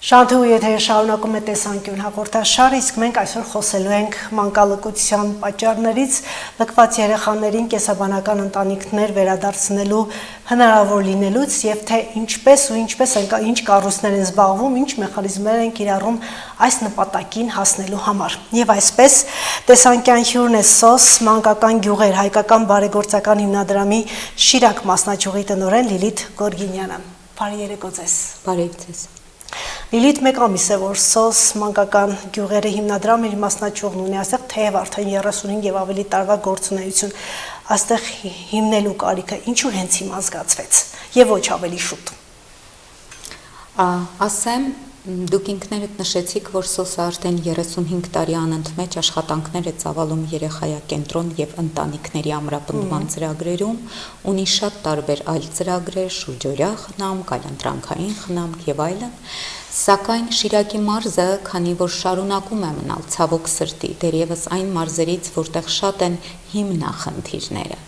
Շանթու եթերը շարունակում է տեսանկյուն հաղորդաշար, իսկ մենք այսօր խոսելու ենք մանկալկության պատճառներից, լքված երեխաներին կեսաբանական ընտանիքներ վերադարձնելու հնարավոր լինելուց եւ թե ինչպես ինչ կառույցներ են զբաղվում, ինչ մեխանիզմներ են կիրառում այս նպատակին հասնելու համար։ Եվ այսպես տեսանկյան հյուրն է SOS մանկական գյուղեր հայկական բարեգործական հիմնադրամի Շիրակ մասնաճյուղի տնօրեն Լիլիթ Գորգինյանը։ Բարի երեկո ձեզ։ Բարև ձեզ։ Լիլիթ մեկ ամիս է, որ SOS մանկական գյուղերի հիմնադրամը իր մասնաճյուղն ունի, այստեղ թեև արդեն 35 եւ ավելի տարվա գործունեություն, այստեղ հիմնելու կարիքը ինչու հենց հիմա զգացվեց եւ ոչ ավելի շուտ։ Ասեմ, դուք ինքներդ նշեցիք, որ SOS-ը արդեն 35 տարի անընդմեջ աշխատանքներ է ծավալում երեխայակենտրոն եւ ընտանիքների ամրապնդման ծրագրերում, ունի շատ տարբեր այլ ծրագրեր, շուրջօրյա խնամք, այլընտրանքային խնամք եւ այլն, սակայն Շիրակի մարզը, քանի որ շարունակում է մնալ ցավոք սրտի, դեռևս այն մարզերից, որտեղ շատ են հիմնախնդիրները,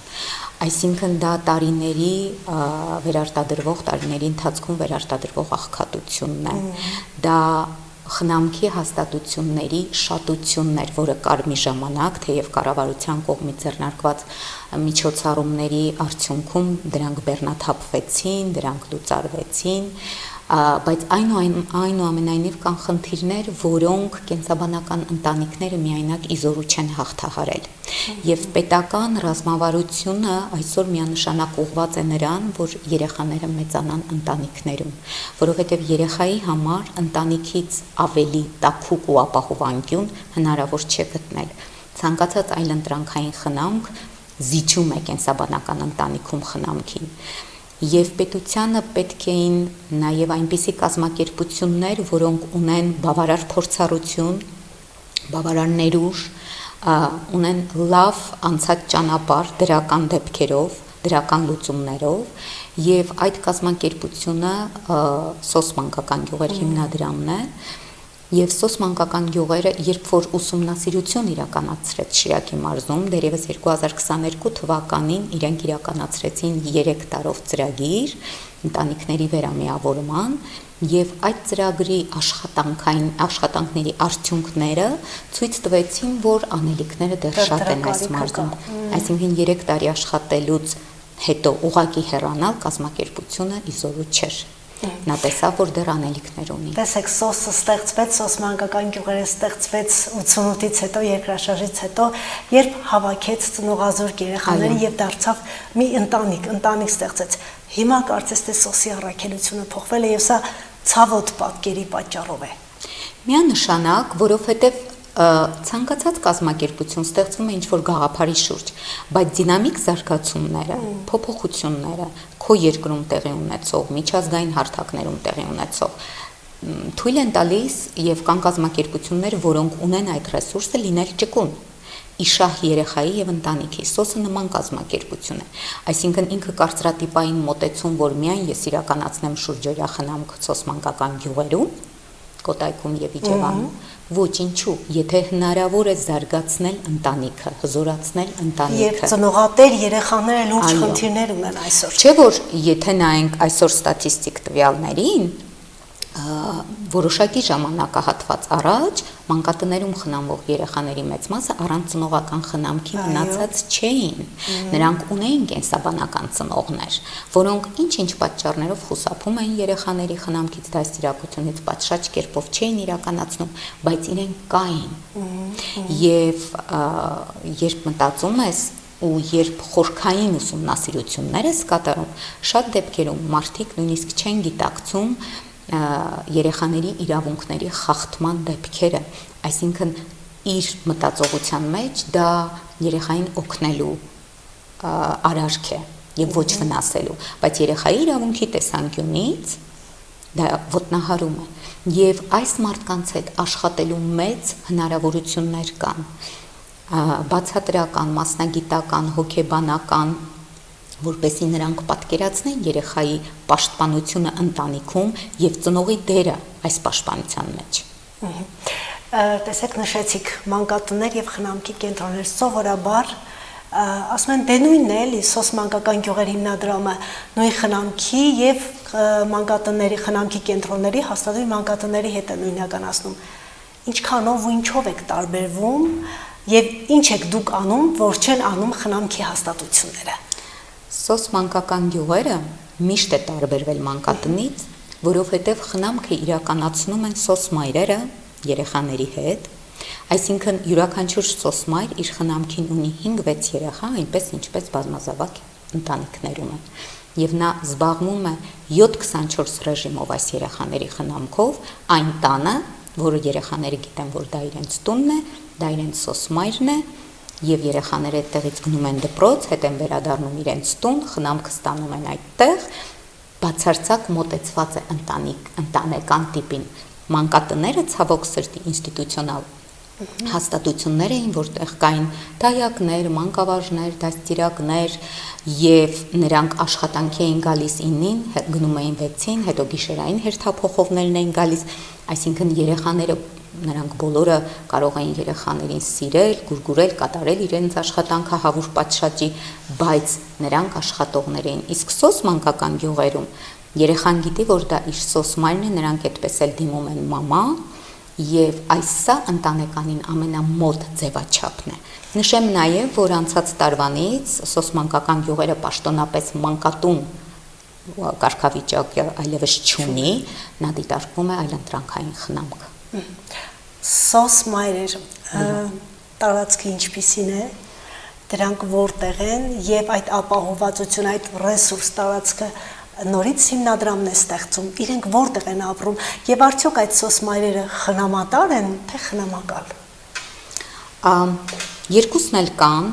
այսինքն դա տարիների ընթացքում վերարտադրվող աղքատությունն է, դա խնամքի հաստատությունների շատությունն էր, որը կար մի ժամանակ, թեև կառավարության կողմից ձեռնարկված միջոցառումների արդյունքում դրանք բեռնաթափվեցին, դրանք լուծարվեցին, բայց այնուամենայնիվ կան խնդիրներ, որոնք կենսաբանական ընտանիքները միայնակ իզորու չեն հաղթահարել։ Եվ պետական ռազմավարությունը այսօր միանշանակ ուղղված է նրան, որ երեխաները մեծանան ընտանիքներում, որովհետև երեխայի համար ընտանիքից ավելի տաքուկ ու ապահով անկյուն հնարավոր չէ գտնել։ Ցանկացած այլընտրանքային խնամք զիջում է կենսաբանական ընտանիքում խնամքին։ Եվ պետությանը պետք էին նաև այնպիսի կազմակերպություններ, որոնք ունեն բավարար փորձառություն, բավարար ներուժ, ունեն լավ անցած ճանապարհ դրական դեպքերով, դրական լուծումներով, եւ այդ կազմակերպությունը SOS մանկական գյուղեր հիմնադրամն է, եւ SOS մանկական գյուղերը, երբ որ ուսումնասիրություն իրականացրեց Շիրակի մարզում, դեռևս 2022 թվականին իրենք իրականացրեցին 3 տարով ծրագիր ընտանիքների վերամիավորման, եւ այդ ծրագրի աշխատանքների արդյունքները ցույց տվեցին, որ անելիքները դեռ շատ են այս մարզում, այսինքն 3 տարի աշխատելուց հետո ուղղակի հեռանալ կազմակերպությունը իզորու չէր։ Նա տեսավ, որ դեռ անելիքներ ունի։ Տեսեք, SOS-ը ստեղծվեց, SOS մանկական գյուղերը ստեղծվեց 88-ից հետո, երկրաշարժից հետո, երբ հավաքեց ծնողազուրկ երեխաները եւ դարձավ մի ընտանիք ստեղծեց։ Հիմա կարծես թե SOS-ի առաքելությունը փոխվել է եւ սա ցավոտ պատկերի պատճառով է։ Միանշանակ, որովհետեւ ցանկացած կազմակերպություն ստեղծվում է ինչ-որ գաղափարի շուրջ, բայց դինամիկ զարգացումները, փոփոխությունները, քո երկրում տեղի ունեցող, միջազգային հարթակներում տեղի ունեցող, թույլ են տալիս եւ կան կազմակերպություններ, որոնք ունեն այդ ռեսուրսը լինել ճկուն, իշահ երեխայի եւ ընտանիքի։ SOS-ը նման կազմակերպություն է, այսինքն ինքը կարծրատիպային մոտեցում, որ միայն ես իրականացնեմ շուրջօրյա խնամք SOS մանկական գյուղերում, Կոտայքում եւ Իջևանում, ոչ ինչու, եթե հնարավոր է զարգացնել ընտանիքը, հզորացնել ընտանիքը։ Եվ ծնողատեր երեխաները լուրջ խնդիրներ ունեն այսօր։ Չէ՞ որ եթե նայենք այսօր ստատիստիկ տվյալներին, որոշակի ժամանակահատված առաջ մանկատներում խնամվող երեխաների մեծ մասը առանց ծնողական խնամքի մնացած չէին։ Նրանք ունեին կենսաբանական ծնողներ, որոնք ինչ-ինչ պատճառներով խուսափում էին երեխաների խնամքից, դաստիարակությունից պատշաճ կերպով չէին իրականացնում, բայց իրենք կային։ Եվ երբ մտածում ես ու երբ խորքային ուսումնասիրություններ ես կատարում, շատ դեպքերում մարդիկ նույնիսկ չեն գիտակցում երեխաների իրավունքների խախտման դեպքերը, այսինքն իր մտածողության մեջ դա երեխային օգնելու արարք է եւ ոչ վնասելու, բայց երեխայի իրավունքի տեսանկյունից դա ոտնահարում է եւ այս մարդկանց հետ աշխատելու մեծ հնարավորություններ կան, բացատրական, մասնագիտական, հոգեբանական, որպեսզի նրանք պատկերացնեն երեխայի պաշտպանությունը ընտանիքում եւ ծնողի դերը այս պաշտպանության մեջ։ Տեսեք, նշեցիք մանկատներ եւ խնամքի կենտրոններ, սովորաբար ասում են դե նույնն է, SOS մանկական գյուղեր հիմնադրամը նույն խնամքի եւ մանկատների խնամքի կենտրոնների հաստատվի մանկատների հետ են նույնականացնում։ Ինչքանով ու ինչով եք տարբերվում եւ ինչ եք դուք անում, որ չեն անում խնամքի հաստատությունները։ Սոս մանկական գյուղերը միշտ է տարբերվել մանկատնից, որովհետև խնամքը իրականացնում են սոս մայրերը երեխաների հետ, այսինքն յուրաքանչյուր սոս մայր իր խնամքին ունի 5-6 երեխա, այնպես ինչպես բազմազավակ ընտանիքներում են, եւ նա զբաղվում է 7-24 ռեժիմով այս երեխաների խնամքով այն տանը, որը երեխաները գիտեն, որ դա իրենց տունն է, դա իրենց սոս մայրն է, եւ երեխաները այդտեղից գնում են դպրոց, հետ են վերադառնում իրենց տուն, խնամքը ստանում են այդտեղ, բացարձակ մոտեցված է ընտանեկան տիպին։ Մանկատները ցավոք սրտի ինստիտուցիոնալ հաստատություններ էին, որտեղ կային դայակներ, մանկավարժներ, դաստիարակներ եւ նրանք աշխատանքի էին գալիս 9-ին, գնում էին 6-ին, հետո գիշերային հերթափոխողներն էին գալիս, այսինքն երեխաները նրանք բոլորը կարող էին երեխաներին սիրել, գուրգուրել, կատարել իրենց աշխատանքը հավուր պատշաճի, բայց նրանք աշխատողներ էին։ Իսկ սոս մանկական գյուղերում երեխան գիտի, որ դա իր սոս մայրն է, նրանք այդպես էլ դիմում են մամա, եւ այս սա ընտանեկանին ամենամոտ ձևաչափն է։ Նշեմ նաեւ, որ անցած տարվանից սոս մանկական գյուղերը պաշտոնապես մանկատուն կարգավիճակ այլևս չունի, նա դիտարկվում է այլընտրանքային խնամք։ Սոս մայրեր տարածքը ինչպիսին է, դրանք որտեղ են եւ այդ ապահովվածությունը, այդ ռեսուրս տարածքը նորից հիմնադրամն է ստեղծում, իրենք որտեղ են ապրում եւ արդյոք այդ սոս մայրերը խնամատար են, թե խնամակալ։ Երկուսն էլ կան,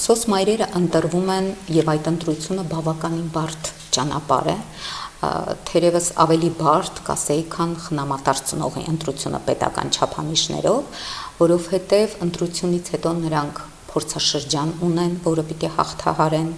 սոս մայրերը ընտրվում են եւ այդ ընտրությունը բավականին բարդ ճանապարհ է, թերևս ավելի բարդ կասեի, քան խնամատար ծնողի ընտրությունը պետական չափանիշներով, որովհետեւ ընտրությունից հետո նրանք փորձաշրջան ունեն, որը պիտի հաղթահարեն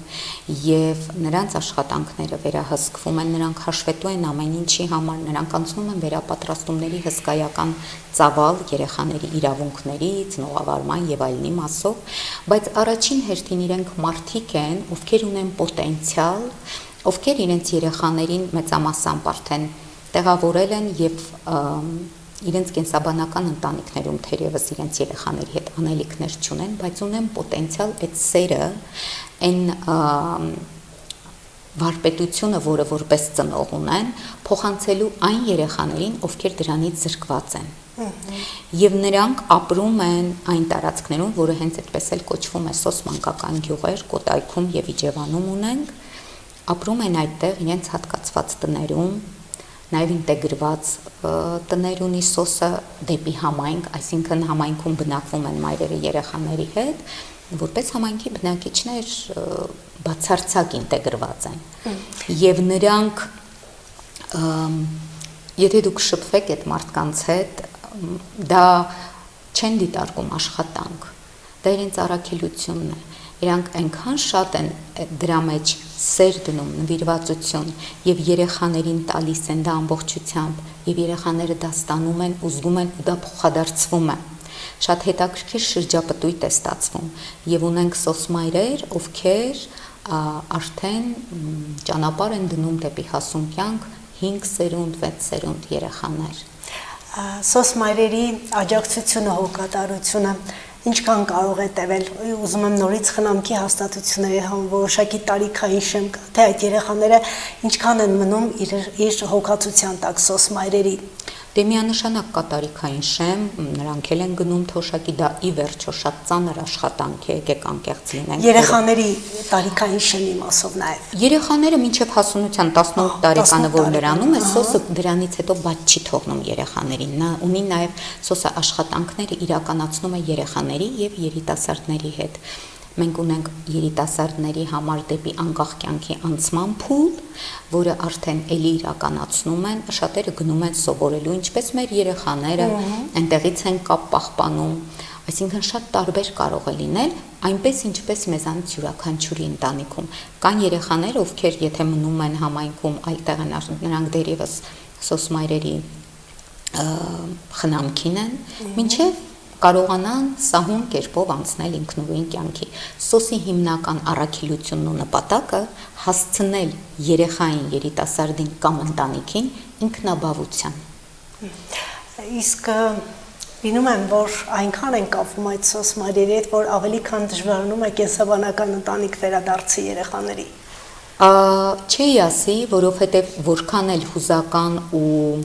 եւ նրանց աշխատանքները վերահսկվում են, նրանք հաշվետու են ամեն ինչի համար, նրանք անցնում են վերապատրաստումների հսկայական ծավալ երեխաների իրավունքների, ծնողավարման եւ այլնի մասով, բայց առաջին հերթին իրենք մարդիկ են, ովքեր ունեն պոտենցիալ, ովքեր իրենց երեխաներին մեծամասամբ արդեն տեղավորել են եւ իրենց կենսաբանական ընտանիքներում թերևս իրենց երեխաների հետ անելիքներ չունեն, բայց ունեն պոտենցիալ այդ սերը, այն վարպետությունը, որը որպես ծնող ունեն, փոխանցելու այն երեխաներին, ովքեր դրանից զրկված են։ Եվ նրանք ապրում են այն տարածքներում, որը հենց այդպես էլ կոչվում է սոս մանկական գյուղեր, Կոտայքում եւ Իջևանում ունենք, ապրում են այդտեղ իրենց հատկացված տներում, նաև ինտեգրված տներ ունի սոսը դեպի համայնք, այսինքն համայնքում բնակվում են մայրերը երեխաների հետ, որպես համայնքի բնակիչներ բացարձակ ինտեգրված են։ Եվ նրանք, եթե դուք շփվեք այդ մարդկանց հետ, դա չեն դիտարկում աշխատանք, դա իրենց առաքելությունն է։ Իրանք այնքան շատ են դրա մեջ սեր դնում, նվիրվածություն եւ երեխաներին տալիս են դա ամբողջությամբ եւ երեխաները դա ստանում են, ուզում են ու դա փոխադարձվում է։ Շատ հետաքրքիր շրջապտույտ է ստացվում եւ ունենք սոս մայրեր, ովքեր արդեն ճանապարհ են դնում դեպի հասուն կյանք 5 սերունդ, 6 սերունդ երեխաներ։ Սոս մայրերի աջակցությունը, հոգատարությունը ինչքան կարող է տևել, ուզում եմ նորից խնամքի հաստատությունների որոշակի տարիքային շեմ կա, թե այդ երեխաները ինչքան են մնում իր հոգացության տակ սոս մայրերի։ Դե միանշանակ կա տարիքային շեմ, նրանք էլ են գնում թոշակի, դա ի վերջո շատ ծանր աշխատանք է, եկեք անկեղծ լինենք։ Երեխաների տարիքային շեմի մասով նաև։ Երեխաները մինչև հասունության 18 տարեկանը, որ նրանում է, սոսը դրանից հետո բաց չի թողնում երեխաներին։ Նա ունի նաև սոսը աշխատանքները իրականացնում է երեխաների եւ երիտասարդների հետ։ Մենք ունենք երիտասարդների համար դեպի անկախ կյանքի անցման փուլ, որը արդեն էլի իրականացնում են, շատերը գնում են սովորելու, ինչպես մեր երեխաները, այնտեղից են կապ պահպանում, այսինքն շատ տարբեր կարող է լինել, այնպես ինչպես մեզանից յուրաքանչյուրի ընտանիքում։ Կան երեխաներ, ովքեր եթե մնում են համայնքում, այլտեղ են, նրանք դեռևս սոս մայրերի խնամքին են, մինչև կարողանան սահուն կերպով անցնել ինքնուրույն կյանքի։ Սոսի հիմնական առաքելությունն ու նպատակը հասցնել երեխային, երիտասարդին կամ ընտանիքին ինքնաբավության։ Իսկ լինում եմ, որ այնքան են կապվում այդ սոսմարերի հետ, որ ավելի քան դժվարանում է կենսաբանական ընտանիք վերադարձի երեխաների։ Չի ասի, որովհետև որքան էլ հուզական ու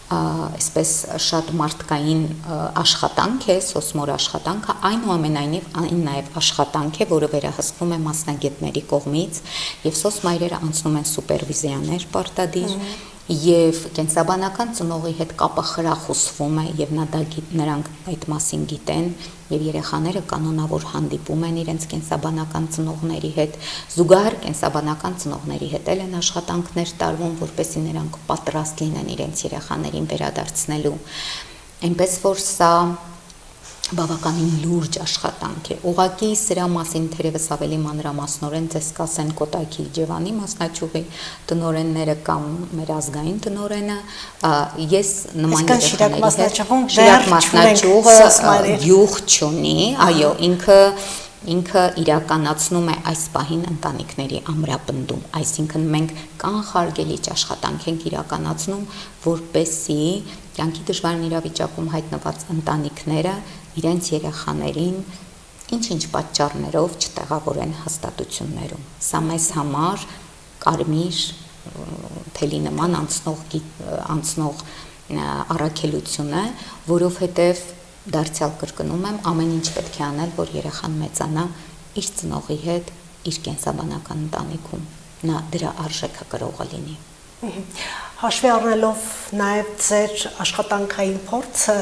այսպես շատ մարդկային աշխատանք է, սոսմոր աշխատանքը, այնուամենայնիվ այն նաև աշխատանք է, որը վերահսկվում է մասնագետների կողմից, եւ սոսմայրերը անցնում են սուպերվիզիաներ պարտադիր, եւ կենսաբանական ծնողի հետ կապը խրախուսվում է եւ նրանք այդ մասին գիտեն եւ երեխաները կանոնավոր հանդիպում են իրենց կենսաբանական ծնողների հետ, զուգահեռ կենսաբանական ծնողների հետ են աշխատանքներ տարվում, որպեսզի նրանք պատրաստ լինեն իրենց երեխաներին վերադարձնելու, այնպես որ սա բավականին լուրջ աշխատանք է։ Ուղղակի սրա մասին թերևս ավելի մանրամասնորեն ձեզ կասեն Կոտայքի Իջևանի մասնաճյուղի տնօրենները կամ մեր ազգային տնօրենը, ես նման երեխաների հետ մասնաճյուղը յուղ չունի, այո, ինքը իրականացնում է այս պահին ընտանիքների ամրապնդում, այսինքն մենք կանխարգելիչ աշխատանք ենք իրականացնում, որպեսզի կյանքի դժվար իրավիճակում հայտնված ընտանիքները իրենց երեխաներին ինչ-ինչ պատճառներով չտեղավորեն հաստատություններում։ Սա մեզ համար կարմիր թելի նման անցնող առաքելություն է, որովհետև դարձյալ կրկնում եմ, ամեն ինչ պետք է անել, որ երեխան մեծանա իր ծնողի հետ, իր կենսաբանական ընտանիքում, նա դրա արժեքը կրողը լինի։ Հաշվի առնելով նաև ձեր աշխատանքային փորձը,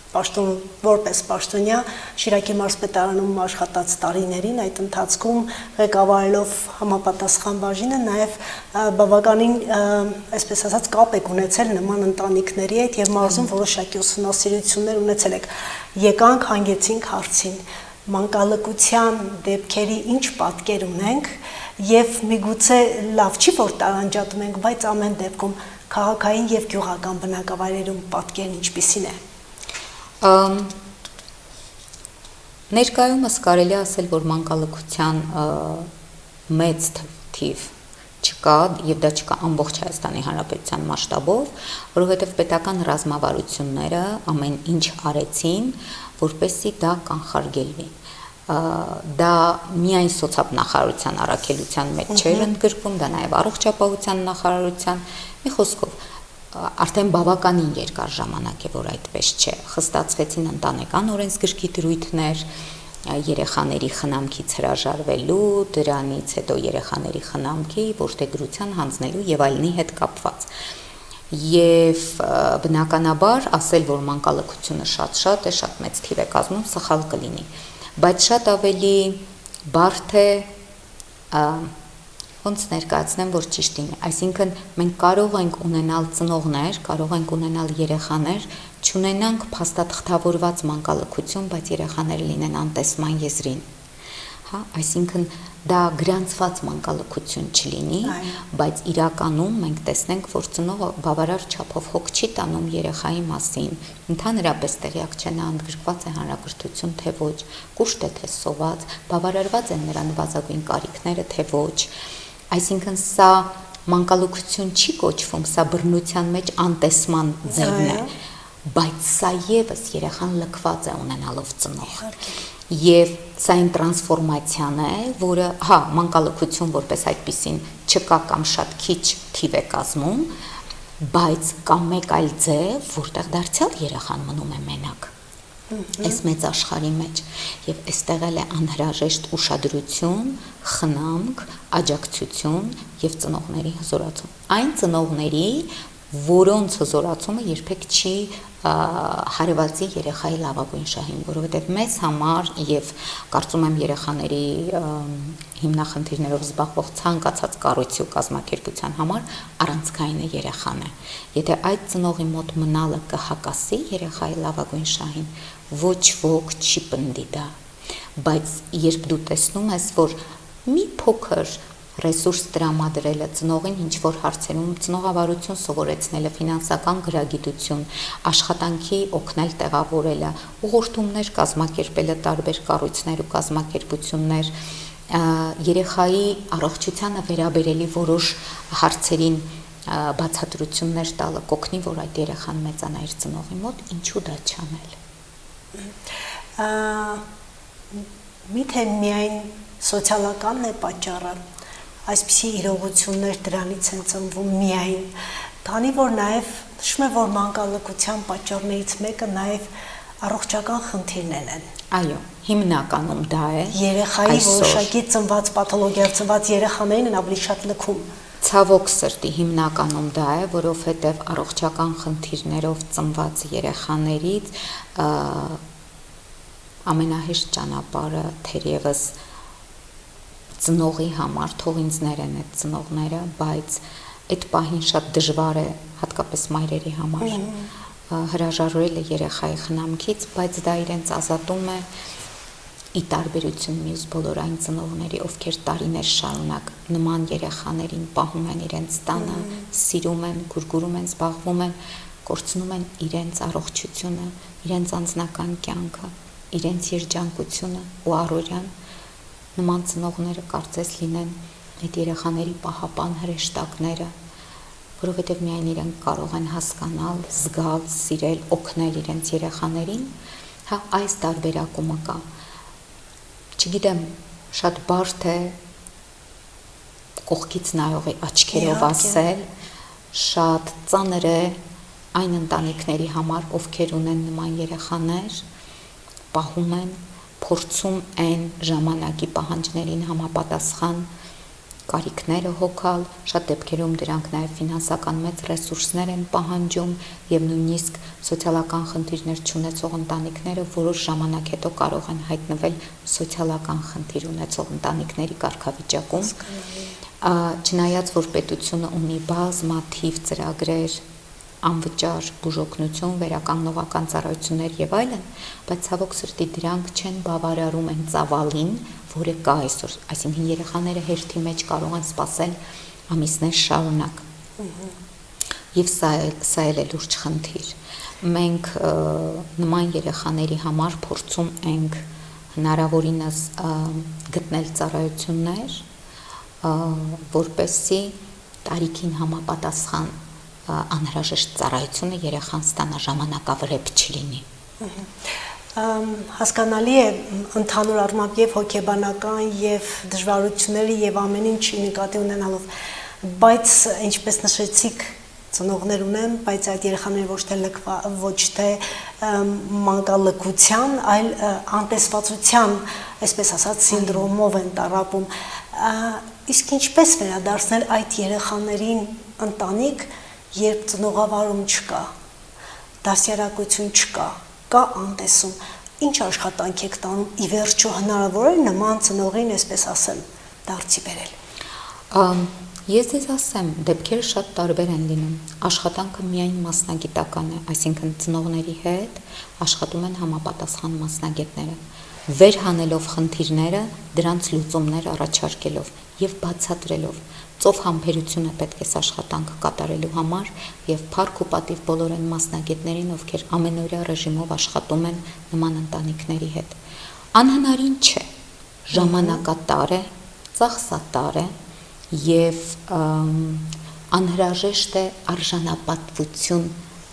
որպես պաշտոնյա Շիրակի մարզպետարանում աշխատած տարիներին, այդ ընթացքում ղեկավարելով համապատասխան բաժինը նաև բավականին, այսպես ասած, կապ եք ունեցել նման ընտանիքների հետ եւ մարզում որոշակի ուսումնասիրություններ ունեցել եք։ Եկանք հանգեցինք հարցին. մանկալկության դեպքերի ինչ պատկեր ունենք եւ միգուցե լավ չի որ տարանջատում ենք, բայց ամեն դեպքում քաղաքային եւ գյուղական բնակավայրերում պատկերն ինչպիսին է։ Ներկայումս կարելի ասել, որ մանկալկության մեծ թիվ չկա եւ դա չկա ամբողջ Հայաստանի Հանրապետության մասշտաբով, որովհետեւ պետական ռազմավարությունները ամեն ինչ արեցին, որպեսզի դա կանխարգելվի։ Դա միայն սոցիալնախարարության առաքելության մեջ չէր ընդգրկվում, դա նաև առողջապահության նախարարության, մի խոսքով, արդեն բավականին երկար ժամանակ է, որ այդպես չէ, խստացվեցին ընտանեկան օրենսգրքի դրույթներ, երեխաների խնամքից հրաժարվելու, դրանից հետո երեխաների խնամքի, որդեգրության հանձնելու եւ այլնի հետ կապված։ Եվ բնականաբար ասել, որ մանկալկությունը շատ է, շատ մեծ թիվ է կազմում, սխալ կլինի, բայց շատ ավելի բարդ է ոնց ներկայացնեմ, որ ճիշտ είναι, այսինքն մենք կարող ենք ունենալ ծնողներ, կարող ենք ունենալ երեխաներ, չունենանք փաստաթղթավորված մանկալկություն, բայց երեխաները լինեն անտեսման եզրին, հա, այսինքն դա գրանցված մանկալկություն չլինի, բայց իրականում մենք տեսնենք, որ ծնողը բավարար չափով հոգ չի տանում երեխայի մասին, ընդհանրապես տեղյակ չէ նա ընդգրկված է հանրակրթություն թե ոչ, կուշտ է թե սոված, բավարարված են նրա նվազագույն կարիքները թե ոչ, այսինքն սա մանկալկություն չի կոչվում, սա բռնության մեջ անտեսման ձևն է, բայց սա եւս երեխան լքված է ունենալով ծնող։ Եվ սա այն տրանսֆորմացիան է, որը, հա, մանկալկություն որպես այդպիսին չկա կամ շատ քիչ թիվ է կազմում, բայց կա մեկ այլ ձև, որտեղ դարձյալ երեխան մնում է մենակ։ Այս մեծ աշխարհի մեջ եւ այստեղ էլ է անհրաժեշտ ուշադրություն, խնամք, աջակցություն եւ ծնողների հզորացում։ Այն ծնողների, որոնց հզորացումը երբեք չի հարևածի երեխայի լավագույն շահին, որովհետև մեզ համար եւ կարծում եմ երեխաների հիմնախնդիրներով զբաղվող ցանկացած կառույցի ու կազմակերպության համար առանցքային է երեխան է։ Եթե այդ ծնողի մոտ մնալը կհակասի երեխայի լավագույն շահին, ոչ ոք չի պնդի դա։ Բայց երբ դու տեսնում ես, որ մի փոքր ռեսուրս տրամադրելը ծնողին ինչ որ հարցերում ծնողավարություն սովորեցնելը, ֆինանսական գրագիտություն, աշխատանքի օգնել տեղավորելը, ուղղորդումներ կազմակերպելը, տարբեր կառույցներ ու կազմակերպություններ, երեխայի առողջությանը վերաբերելի որոշ հարցերին բացատրություններ տալը կօգնի, որ այդ երեխան մեծանա իր ծնողի մոտ, ինչու դա չանել։ Միթե միայն սոցիալականն է պատճառը, այսպիսի իրողություններ դրանից են ծնվում միայն, քանի որ նաև նշում է, որ մանկալքության պատճառներից մեկը նաև առողջական խնդիրներ են։ Այո, հիմնականում դա է։ Երեխայի որոշակի ծնված պաթոլոգիայով ծնված երեխաներին են ավելի շատ լքում։ Ցավոք սրտի հիմնականում դա է, որովհետև առողջական խնդիրներով ծնված երեխաներից ամենահեշտ ճանապարհը թերևս ծնողի համար, թող ինձ ներեն այդ ծնողները, բայց այդ պահին շատ դժվար է, հատկապես մայրերի համար, հրաժարվել երեխայի խնամքից, բայց դա իրենց ազատում է ի տարբերություն մյուս բոլոր այն ծնողների, ովքեր տարիներ շարունակ նման երեխաներին պահում են իրենց տանը, սիրում են, գուրգուրում են, զբաղվում են, կորցնում են իրենց առողջությունը, իրենց անձնական կյանքը, իրենց երջանկությունը ու առօրյան, նման ծնողները կարծես լինեն այդ երեխաների պահապան հրեշտակները, որովհետև միայն իրենք կարող են հասկանալ, զգալ, սիրել, օգնել իրենց երեխաներին, հա այս տարբերակումը կա։ Չգիտեմ, շատ բարդ է կողքից նայողի աչքերով ասել, շատ ծանր է այն ընտանիքների համար, ովքեր ունեն նման երեխաներ, պահում են, փորձում են ժամանակի պահանջներին համապատասխան կարիքները հոգալ, շատ դեպքերում դրանք նաև ֆինանսական մեծ ռեսուրսներ են պահանջում եւ նույնիսկ սոցիալական խնդիրներ չունեցող ընտանիքները որոշ ժամանակ հետո կարող են հայտնվել սոցիալական խնդիր ունեցող ընտանիքների կարգավիճակում, չնայած որ պետությունը ունի բազմաթիվ ծրագրեր, անվճար բուժօգնություն, վերականգնողական ծառայություններ եւ այլն, բայց ցավոք սրտի դրանք չեն բավարարում այն ծավալին, որը կա այսօր, այսինքն երեխաները հերթի մեջ կարող են սպասել ամիսներ շարունակ։ Եվ սա էլ է լուրջ խնդիր։ Մենք նման երեխաների համար փորձում ենք հնարավորինս գտնել ծառայություններ, որպեսզի տարիքին համապատասխան անհրաժեշտ ծառայությունը երեխան ստանա, ժամանակավրեպ չլինի։ Հասկանալի է ընդհանուր առմամբ եւ հոգեբանական եւ դժվարությունների եւ ամեն ինչի նկատի ունենալով, բայց ինչպես նշեցիք, ծնողներ ունեն, բայց այդ երեխաները ոչ թե մանկալքության, այլ անտեսվածության, այսպես ասած, սինդրոմով են տառապում։ Իսկ ինչպես վերադարձնել այդ երեխաներին ընտանիք, երբ ծնողավարում չկա, դասյարակություն չկա, կա անտեսում, ինչ աշխատանք եք տանում, ի վերջո հնարավոր է նման ծնողին, այսպես ասել, դարձի բերել։ Ես ձեզ ասեմ, դեպքերը շատ տարբեր են լինում, աշխատանքը միայն մասնագիտական է, այսինքն ծնողների հետ աշխատում են համապատասխան մասնագետները, վերհանելով խնդիրները, դրանց լուծումներ առաջարկելով եւ բացատրելով, ծով համբերությունը պետք է աշխատանք կատարելու համար եւ փառք ու պատիվ բոլոր այն մասնագետներին, ովքեր ամենօրյա ռեժիմով աշխատում են նման ընտանիքների հետ։ Անհնարին չէ, ժամանակատար է, ծախսատար է եւ անհրաժեշտ է արժանապատվություն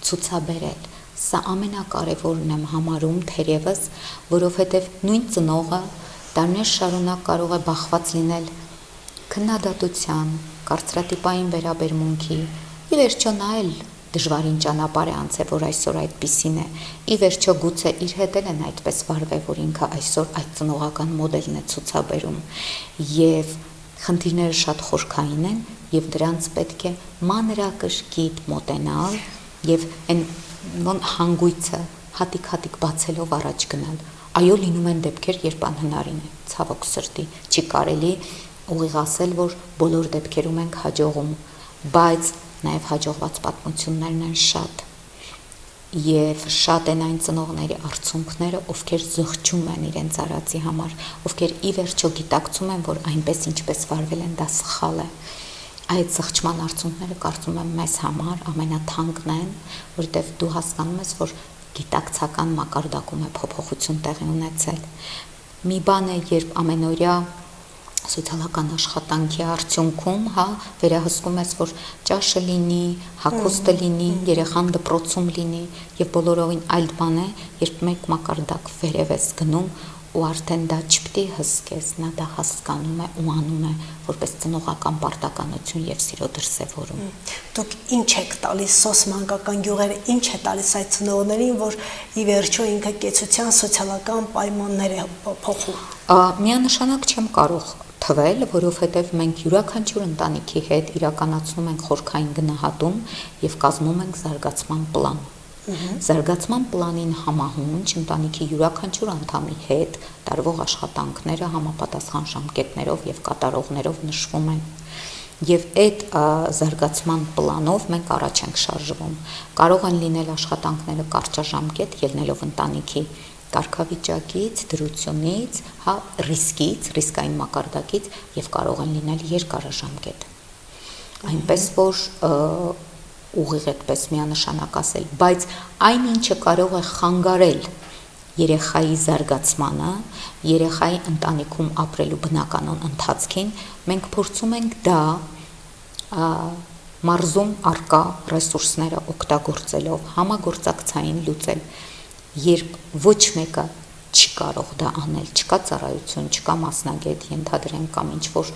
ցուցաբերել։ Սա ամենակարևորն եմ համարում թերևս, որովհետեւ նույն ծնողը տարիներ շարունակ կարող է բախված լինել քննադատության, կարծրատիպային վերաբերմունքի, ի վերջո նա էլ դժվարին ճանապարհ է անցել, որ այսօր այդպիսին է, ի վերջո գուցե իր հետ են այդպես վարվել, որ ինքը այսօր այդ ծնողական մոդելն է ցուցաբերում, եւ խնդիրները շատ խորքային են, եւ դրանց պետք է մանրակրկիտ մոտենալ եւ այն հանգույցը հատիկ-հատիկ բացելով առաջ գնալ։ Այո, լինում են դեպքեր, երբ անհնարին է, ցավոք սրտի, չի կարելի ուղիղ ասել, որ բոլոր դեպքերում ենք հաջողում, բայց նաև հաջողված պատմություններն են շատ։ Եվ շատ են այն ծնողների արցունքները, ովքեր զղջում են իրենց արածի համար, ովքեր ի վերջո գիտակցում են, որ այնպես ինչպես վարվել են, դա սխալ է։ Այդ զղջման արցունքները կարծում եմ մեզ համար ամենաթանկն են, որովհետև դու հասկանում ես, որ գիտակցական մակարդակում է փոփոխություն տեղի ունեցել։ Մի բան է, երբ ամենօրյա սոցիալական աշխատանքի արդյունքում, վերահսկում ես, որ ճաշը լինի, հագուստը լինի, երեխան դպրոցում լինի, եւ բոլորովին այլ բան է, երբ մեկ մակարդակ վերև ես գնում ու արդեն դա չպիտի հսկես, նա դա հասկանում է ու անում է որպես ծնողական պարտականություն եւ սիրո դրսեւորում։ Դուք ինչ եք տալիս սոս մանկական գյուղերը, ինչ է տալիս այդ ծնողներին, որ ի վերջո ինքը կեցության սոցիալական պայմաններ է փոխում։ Միանշանակ չեմ կարող թվել, որովհետև մենք յուրաքանչյուր ընտանիքի հետ իրականացնում ենք խորքային գնահատում եւ կազմում ենք զարգացման պլան։ Զարգացման պլանին համահունչ ընտանիքի յուրաքանչյուր անդամի հետ տարվող աշխատանքները համապատասխան ժամկետներով եւ կատարողներով նշվում են։ Եվ այդ զարգացման պլանով մենք առաջ ենք շարժվում։ Կարող են լինել աշխատանքները կարճաժամկետ, ելնելով ընտանիքի կարգավիճակից, դրությունից, ռիսկից, ռիսկային մակարդակից եւ կարող են լինել երկարաժամկետ։ Այնպես որ ուղիղ այդպես միանշանակ ասել, բայց այն ինչը կարող է խանգարել երեխայի զարգացմանը, երեխայի ընտանիքում ապրելու բնականon ընթացքին, մենք փորձում ենք դա մարզում առկա ռեսուրսները օգտագործելով համագործակցային լուծել, երբ ոչ մեկը չի կարող դա անել, չկա ծառայություն, չկա մասնագետ, ենթադրենք կամ ինչ-որ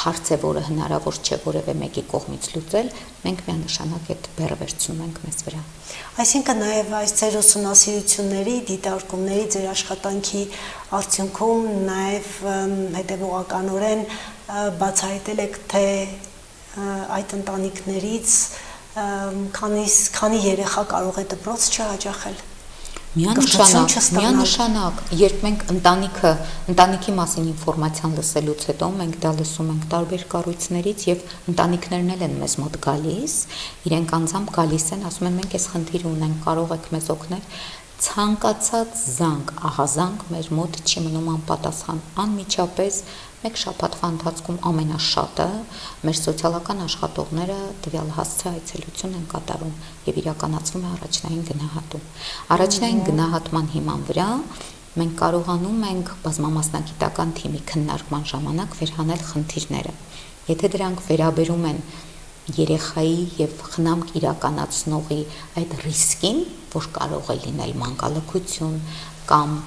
հարց է, որը հնարավոր չէ որևէ մեկի կողմից լուծել, մենք միանշանակ այդ բեռը վերցնում ենք մեզ վրա։ Այսինքն նաև այս ձեր ուսումնասիրությունների, դիտարկումների, ձեր աշխատանքի արդյունքում նաև հետևողականորեն բացահայտել եք, թե այդ ընտանիքներից քանի երեխա կարող է դպրոց չհաճախել։ Միանշանակ, երբ մենք ընտանիքի մասին ինֆորմացիան լսելուց հետո մենք դա լսում ենք տարբեր կառույցներից եւ ընտանիքներն են մեզ մոտ գալիս, իրենք անձամբ գալիս են, ասում են մենք այս խնդիրը ունենք, կարող եք մեզ օգնել, ցանկացած զանգ, ահազանգ մեր մոտ չի մնում անպատասխան, անմիջապես մեկ շաբաթվա ընթացքում ամենաշատը մեր սոցիալական աշխատողները տվյալ հասցե այցելություն են կատարում եւ իրականացվում է առաջնային գնահատում։ Առաջնային գնահատման հիման վրա մենք կարողանում ենք բազմամասնագիտական թիմի քննարկման ժամանակ վերհանել խնդիրները։ Եթե դրանք վերաբերում են երեխայի եւ խնամք իրականացնողի այդ ռիսկին, որ կարող է լինել մանկալքություն կամ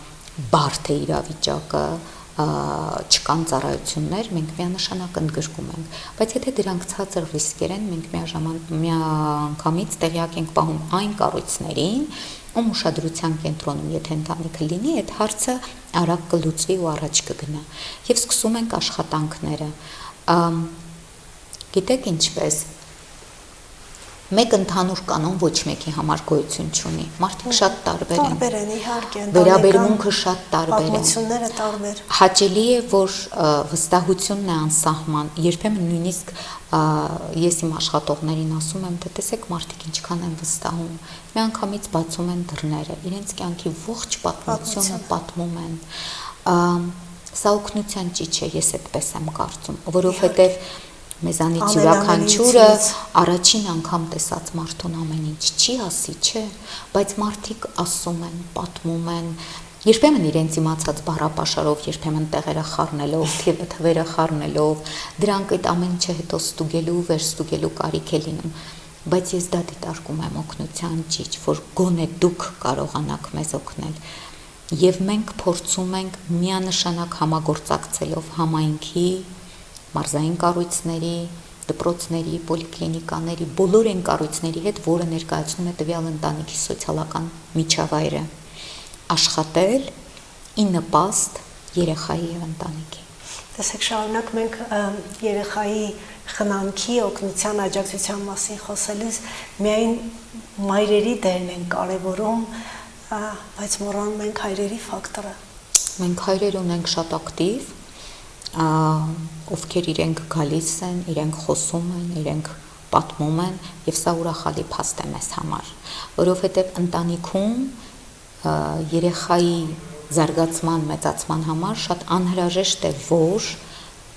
բարդ է իրավիճակը, չկան ծառայություններ, մենք միանշանակ ընդգրկում ենք, բայց եթե դրանք ցածր ռիսկեր են, մենք միանգամից տեղյակ ենք պահում այն կառույցներին, ում ուշադրության կենտրոնում եթե ընտանիքը լինի, այդ հարցը արագ կլուծվի ու առաջ կգնա եւ սկսում ենք աշխատանքները։ Գիտեք ինչպես մեկ ընդհանուր կանոն ոչ մեկի համար գոյություն չունի։ Մարդիկ շատ տարբեր են։ Տարբեր են, իհարկե, վերաբերմունքը շատ տարբեր է։ Պատմությունները տարբեր։ Հաճելի է, որ վստահությունն է անսահման։ Երբեմն նույնիսկ ես իմ աշխատողներին ասում եմ, թե տեսեք մարդիկ ինչքան են վստահում։ Միանգամից բացում են դռները, իրենց կյանքի ողջ պատմությունը պատմում են։ Սա օգնության ճիչ է, ես այդպես եմ կարծում, որովհետև մեզանից յուրաքանչյուրը առաջին անգամ տեսած մարդուն ամեն ինչ չի ասի, չէ, բայց մարդիկ ասում են, պատմում են, երբեմն իրենց իմացած բառապաշարով, երբեմն տեղերը խառնելով, թվերը խառնելով, դրանք այդ ամեն ինչը հետո ստուգելու, վերստուգելու կարիք է լինում, բայց ես դա դիտարկում եմ օգնության ճիչ, որ գոնե դուք կարողանաք մեզ օգնել, եւ մենք փորձում ենք միանշանակ համագործակցելով համայնքի մարզային կառույցների, դպրոցների, պոլիկլինիկաների, բոլոր այն կառույցների հետ, որը ներկայացնում է տվյալ ընտանիքի սոցիալական միջավայրը, աշխատել ի նպաստ երեխայի եւ ընտանիքի։ Տեսեք, շարունակ մենք երեխայի խնամքի, օգնության, աջակցության մասին խոսելիս միայն մայրերի դերն են կարևորում, բայց մոռանում ենք հայրերի ֆակտորը։ Մենք հայրեր ունենք շատ ակտիվ, ովքեր իրենք գալիս են, իրենք խոսում են, իրենք պատմում են, եւ սա ուրախալի փաստ է մեզ համար, որովհետեւ ընտանիքում երեխայի զարգացման, մեծացման համար շատ անհրաժեշտ է, որ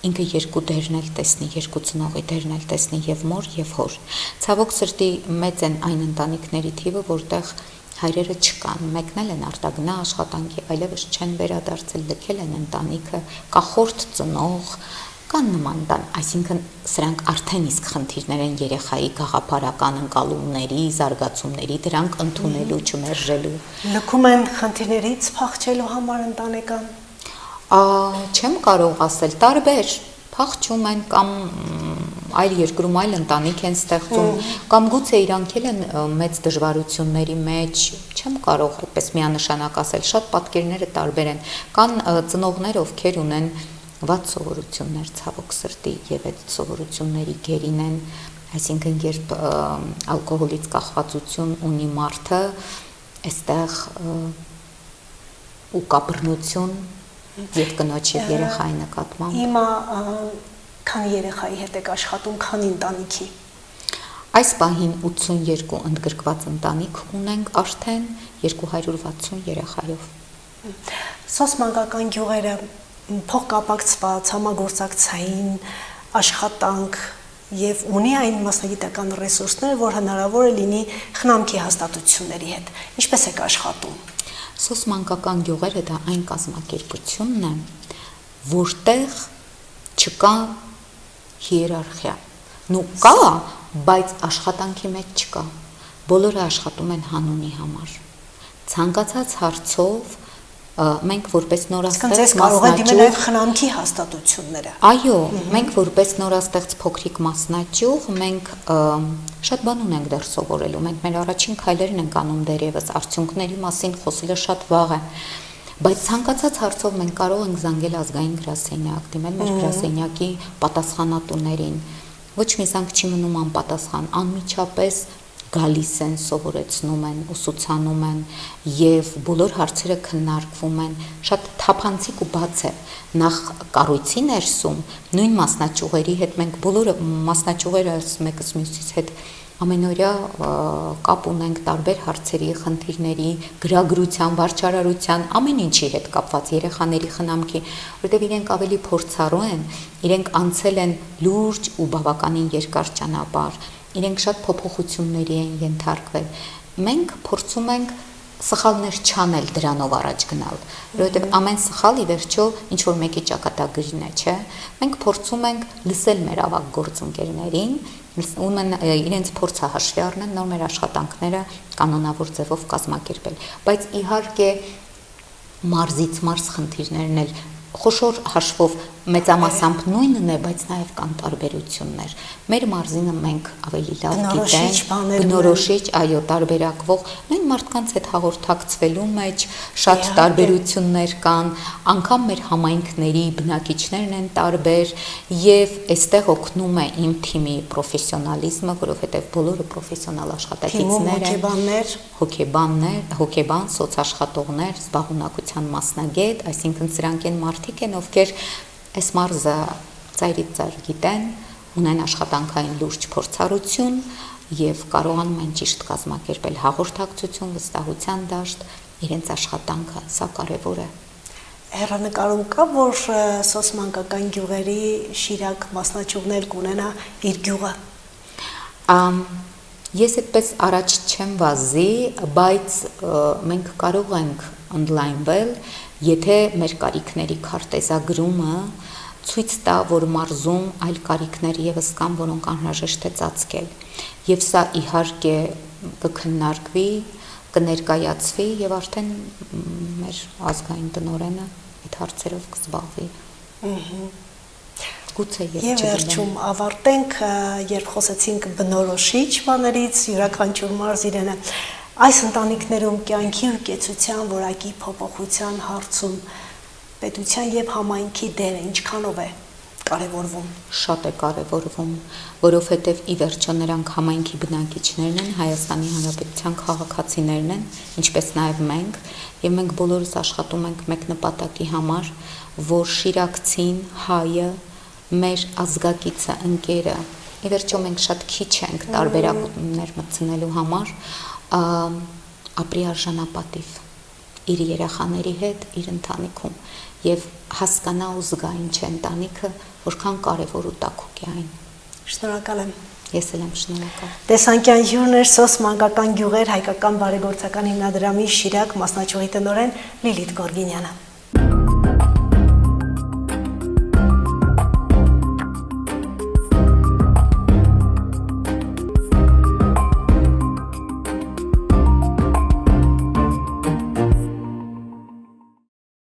ինքը երկու դերն էլ տեսնի, երկու ծնողի դերն էլ տեսնի եւ մոր եւ հոր։ Ցավոք սրտի մեծ են այն ընտանիքների թիվը, որտեղ հայրերը չկան, մեկնել են արտագնա աշխատանքի, այլևս չեն վերադարձել, լքել են ընտանիքը, կախորդ ծնող, կան նման տան, այսինքն սրանք արդեն իսկ խնդիրներ են երեխայի գաղափարական ընկալումների, զարգացումների, դրանք ընդունելու, չմերժելու։ Լքում են խնդիրներից փախչելու համար ընտանեկան։ Չեմ կարող ասել, տարբեր փախչում են կամ այլ երկրում այլ ընտանիք են ստեղծում, կամ գուցե իրանք են մեծ դժվարությունների մեջ, չեմ կարող այդպես միանշանակ ասել, շատ պատկերները տարբեր են, կան ծնողներ, ովքեր ունեն վատ սովորություններ, ցավոք սրտի, եւ այդ սովորությունների գերին են, այսինքն երբ ալկոհոլից կախվածություն ունի մարդը, այստեղ ու կապրնություն եւ կնոջ եւ երեխայի նկատմամբ։ Հիմա քանի երեխայի հետ եք աշխատում, քանի ընտանիքի։ Այս պահին 82 ընդգրկված ընտանիք ունենք արդեն 260 երեխայով։ Սոցմանկական գյուղերը փոխկապակցված համագործակցային աշխատանք եւ ունի այն մասնագիտական ռեսուրսները, որ հնարավոր է լինի խնամքի հաստատությունների հետ։ Ինչպես եք աշխատում։ Սոցմանկական գյուղերը դա այն կազմակերպությունն է, որտեղ չկա հիերարխիա։ Նու կա, բայց աշխատանքի մեջ չկա։ Բոլորը աշխատում են հանունի համար։ Ցանկացած հարցով մենք որպես նորաստեղծ մասնաճյուղ խնամքի հաստատությունները։ Այո, մենք որպես նորաստեղծ փոքրիկ մասնաճյուղ մենք շատ բան ունենք դեռ սովորելու։ Մենք մեր առաջին քայլերն ենք անում դեռևս, արդյունքների մասին խոսելը շատ վաղ է։ Բայց ցանկացած հարցով մենք կարող ենք զանգել ազգային գրասենյակ, դիմել մեր գրասենյակի պատասխանատուներին։ Ոչ մի զանգ չի մնում անպատասխան, անմիջապես գալիս են, սովորեցնում են, ուսուցանում են եւ բոլոր հարցերը քննարկվում են, շատ թափանցիկ ու բաց է։ Նախ կառույցի ներսում նույն մասնաճյուղերի հետ մենք բոլորը մասնաճյուղերը մեկս մյուսից հետ ամենօրյա կապ ունենք տարբեր հարցերի, խնդիրների, գրագրության, վարչարարության, ամեն ինչի հետ կապված երեխաների խնամքի, որտեղ իրենք ավելի փորձառու են, իրենք անցել են լուրջ ու բավականին երկար ճանապարհ, իրենք շատ փոփոխությունների են ենթարկվել։ Մենք փորձում ենք սխալներ չանել դրանով առաջ գնալ, որովհետև ամեն սխալ ի վերջո ինչ որ մեկի ճակատագրին է, չէ։ Մենք փորձում ենք լսել մեր ավագ գործընկերներին, ում իրենց փորձը հաշվի առնել, նոր մեր աշխատանքները կանոնավոր ձևով կազմակերպել, բայց իհարկե մարզից մարզ խնդիրներն էլ խոշոր հաշվով մեծամասամբ նույնն է, բայց նաև կան տարբերություններ։ Մեր մարզինը մենք ավելի լավ գիտենք, բնորոշիչ, այո, տարբերակվող, նույն մարդկանց հետ հաղորդակցվելու մեջ շատ տարբերություններ կան, անգամ մեր համայնքների բնակիչներն են տարբեր, եւ այստեղ օգնում է իմ թիմի պրոֆեսիոնալիզմը, որովհետեւ բոլորը պրոֆեսիոնալ աշխատակիցներ են, հոգեբան, սոցաշխատողներ, զբաղունակության մասնագետ, այսինքն սրանք են մարդիկ են, ովքեր այս մարզը ծայրից ծայր գիտեն, ունեն աշխատանքային լուրջ փորձառություն եւ կարողանում են ճիշտ կազմակերպել հաղորդակցություն, վստահության դաշտ, իրենց աշխատանքը, սա կարեւոր է։ Հեռանկարում կա, որ սոցմանկական գյուղերի Շիրակ մասնաճյուղներ կունենա իր գյուղը։ Ես այդպես առաջ չեմ վազի, բայց մենք կարող ենք ընդլայնվել, եթե մեր կարիքների քարտեզագրումը ցույց տա, որ մարզում այլ կարիքներ եւս կան, որոնք անհրաժեշտ է ծածկել։ Եվ սա իհարկե կքննարկվի, կներկայացվի եւ արդեն մեր ազգային տնօրենը այդ հարցերով կզբաղվի։ Գուցե եւ վերջում ավարտենք, երբ խոսեցինք բնորոշիչ բաներից, յուրաքանչյուր մարզ իրենը այս ընտանիքներում կյանքի ու կեցության որակի փոփոխության հարցում պետության եւ համայնքի դերը ինչքանով է կարևորվում։ Շատ է կարևորվում, որովհետեւ ի վերջո նրանք համայնքի բնակիչներն են, Հայաստանի Հանրապետության քաղաքացիներն են, ինչպես նաեւ մենք, եւ մենք բոլորս աշխատում ենք մեկ նպատակի համար, որ շիրակցին, հայը, մեր ազգակիցը, ընկերը ի վերջո մենք շատ քիչ ենք տարբերակներ մտցնելու համար, ապրի արժանապատիվ իր երեխաների հետ, իր ընտանիքում եւ հասկանա ու զգա ինչ է ընտանիքը, որքան կարեւոր ու տաքուկ է այն։ Շնորհակալ եմ։ Ես էլ եմ շնորհակալ։ Տեսանկյան հյուրն էր SOS մանկական գյուղեր հայկական բարեգործական հիմնադրամի Շիրակ մասնաճյուղի տնօրեն Լիլիթ Գորգինյանը։